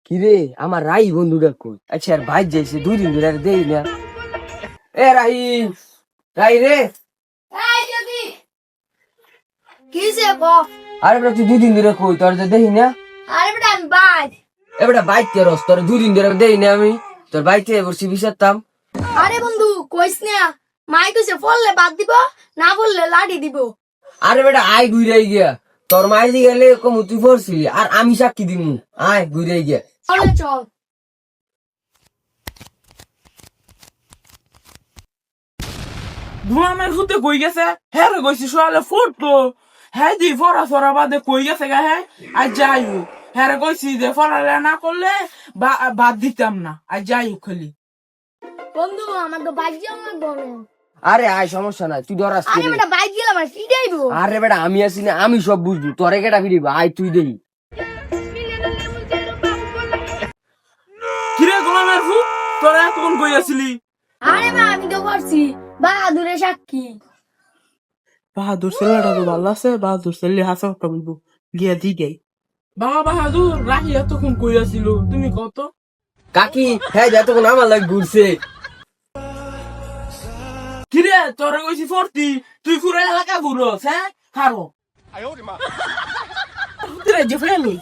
কিরে আমার রাই বন্ধুটা কই? আচ্ছা আর ভাই যাইছে 2 দিন ধরে আর দেই না। এ রাই, রাই রে। কিসে ক? আরে বেটা তুই 2 দিন ধরে কই তোর যে দেই না? আরে বেটা আমি বাজ। এ বেটা বাইতে রস তোর 2 দিন ধরে দেই না আমি। তোর বাইতে বসে বিষাতাম। আরে বন্ধু কইস না, মাই কইছে ফললে বাদ দিব, না ফললে লাঠি দিব। আরে বেটা আয় ঘুরাই গিয়া। তোর মাইজি গেলে কম তুই পড়ছিলি আর আমি সাক্ষী দিমু। আয় ঘুরাই গিয়া। চলে চল। ঘুমামের হুতে কই গেছে হ্যাঁ রে গইছি সোয়ালে ফুটতো হ্যাঁ দি ফরা ফরা বাদে কই গেছে গা হ্যাঁ আজ যাই হ্যাঁ রে গইছি যে ফরালে না করলে বাদ দিতাম না আজ যাই খালি বন্ধু আমার তো বাইক যাও না বলে। আরে আয় সমস্যা নাই তুই ডরাস কি আরে রে? বেটা বাইক গেলাম আর কি যাইবো? আরে বেটা আমি আছি না আমি সব বুঝবো তোরে কেটা ফিরিব আয় তুই দেই। কিরে ঘুমামের হুত তোরা এতক্ষণ কই আসিলি আরে মা আমি তো করছি বাহাদুরে সাক্ষী। বাহাদুর ছেলেটা তো ভালো আছে বাহাদুর ছেলে হাসা কথা বলবো গিয়া দি গাই বাহাদুর রাহি এতক্ষণ কই আসিল তুমি কত কাকি হ্যাঁ যতক্ষণ আমার লাগে ঘুরছে। কিরে তোরা কইছি ফর্তি তুই পুরো এলাকা ঘুরোস হ্যাঁ হারো হুতিরা যে ফেলুই